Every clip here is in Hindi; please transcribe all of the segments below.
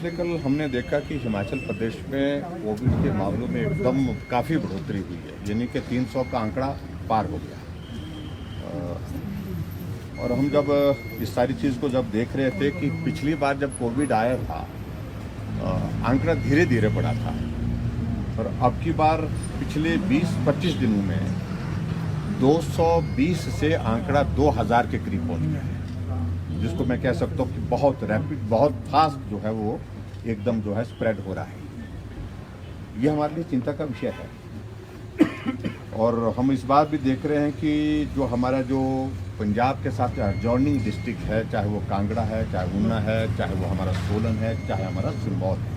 पिछले कल हमने देखा कि हिमाचल प्रदेश में कोविड के मामलों में एकदम काफ़ी बढ़ोतरी हुई है, यानी कि 300 का आंकड़ा पार हो गया। और हम जब इस सारी चीज़ को जब देख रहे थे कि पिछली बार जब कोविड आया था आंकड़ा धीरे धीरे बढ़ा था, और अब की बार पिछले 20-25 दिनों में 220 से आंकड़ा 2000 के करीब पहुंच गया है, जिसको मैं कह सकता हूँ कि बहुत रैपिड, बहुत फास्ट जो है वो एकदम जो है स्प्रेड हो रहा है। ये हमारे लिए चिंता का विषय है। और हम इस बात भी देख रहे हैं कि जो हमारा जो पंजाब के साथ एडजॉइनिंग डिस्ट्रिक्ट है, चाहे वो कांगड़ा है, चाहे ऊना है, चाहे वो हमारा सोलन है, चाहे हमारा सिरमौर है,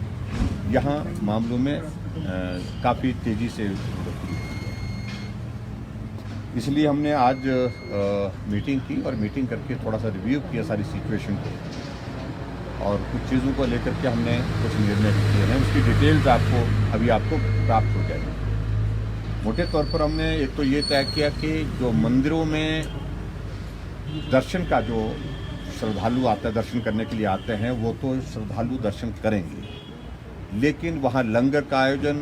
यहाँ मामलों में काफ़ी तेज़ी से बढ़ोतरी हुई है। इसलिए हमने आज मीटिंग की और मीटिंग करके थोड़ा सा रिव्यू किया सारी सिचुएशन को, और कुछ चीज़ों को लेकर के हमने कुछ निर्णय किए हैं। उसकी डिटेल्स आपको प्राप्त हो जाएगी। मोटे तौर पर हमने एक तो ये तय किया कि जो मंदिरों में दर्शन का जो श्रद्धालु आता है, दर्शन करने के लिए आते हैं, वो तो श्रद्धालु दर्शन करेंगे, लेकिन वहाँ लंगर का आयोजन,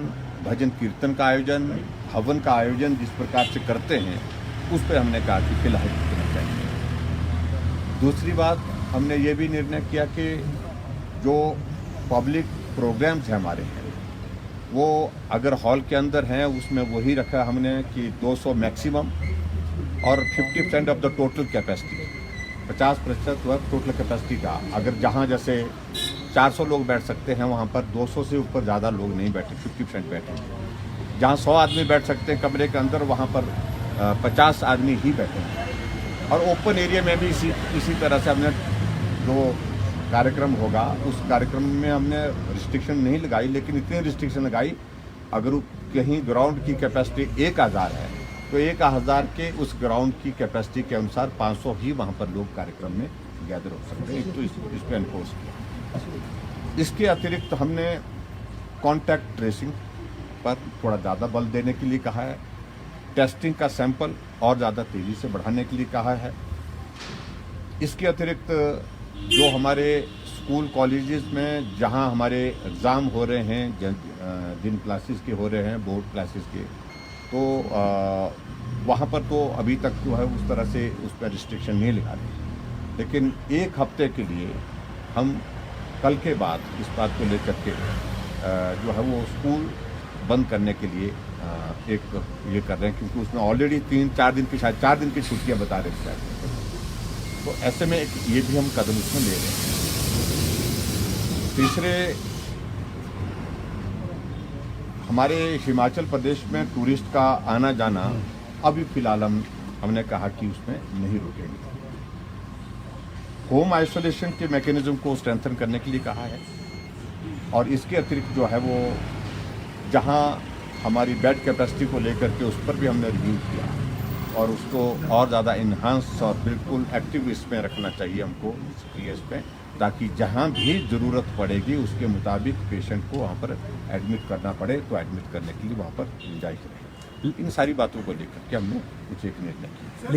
भजन कीर्तन का आयोजन, हवन का आयोजन जिस प्रकार से करते हैं, उस पर हमने कहा कि फिलहाल रुकना चाहिए। दूसरी बात, हमने ये भी निर्णय किया कि जो पब्लिक प्रोग्राम्स हैं हमारे हैं, वो अगर हॉल के अंदर हैं उसमें वही रखा हमने कि 200 मैक्सिमम और 50% of the total capacity, 50% total capacity का। अगर जहाँ जैसे 400 लोग बैठ सकते हैं, वहाँ पर 200 से ऊपर ज़्यादा लोग नहीं बैठे, 50% बैठे। जहाँ 100 आदमी बैठ सकते हैं कमरे के अंदर, वहाँ पर 50 आदमी ही बैठे। और ओपन एरिया में भी इसी तरह से हमने जो कार्यक्रम होगा, उस कार्यक्रम में हमने रिस्ट्रिक्शन नहीं लगाई, लेकिन इतनी रिस्ट्रिक्शन लगाई, अगर कहीं ग्राउंड की कैपेसिटी 1000 है तो 1000 के उस ग्राउंड की कैपेसिटी के अनुसार 500 ही वहाँ पर लोग कार्यक्रम में गैदर हो सकते हैं। तो इस पर एनफोर्स किया। इसके अतिरिक्त हमने कॉन्टैक्ट ट्रेसिंग पर थोड़ा ज़्यादा बल देने के लिए कहा है, टेस्टिंग का सैंपल और ज़्यादा तेज़ी से बढ़ाने के लिए कहा है। इसके अतिरिक्त जो हमारे स्कूल कॉलेजेस में जहां हमारे एग्ज़ाम हो रहे हैं, जिन क्लासेस के हो रहे हैं, बोर्ड क्लासेस के, तो वहां पर तो अभी तक जो है उस तरह से उस पर रिस्ट्रिक्शन नहीं लगा रहे, लेकिन एक हफ्ते के लिए हम कल के बाद इस बात को लेकर के जो है वो स्कूल बंद करने के लिए एक ये कर रहे हैं, क्योंकि उसमें ऑलरेडी 3-4 दिन की, शायद 4 दिन की छुट्टियाँ बता रहे हैं। तो ऐसे में ये भी हम कदम इसमें ले रहे हैं। तीसरे, हमारे हिमाचल प्रदेश में टूरिस्ट का आना जाना अभी फिलहाल हमने कहा कि उसमें नहीं रुकेंगे। होम आइसोलेशन के मैकेनिज्म को स्ट्रेंथन करने के लिए कहा है, और इसके अतिरिक्त जो है वो जहां हमारी बेड कैपेसिटी को लेकर के उस पर भी हमने रिव्यू किया, और उसको और ज़्यादा इन्हांस और बिल्कुल एक्टिव इसमें रखना चाहिए हमको, सक्रिय इसमें, ताकि जहाँ भी ज़रूरत पड़ेगी उसके मुताबिक पेशेंट को वहाँ पर एडमिट करना पड़े तो एडमिट करने के लिए वहाँ पर गुंजाइश रहे। इन सारी बातों को लेकर के हमने कुछ एक निर्णय किया।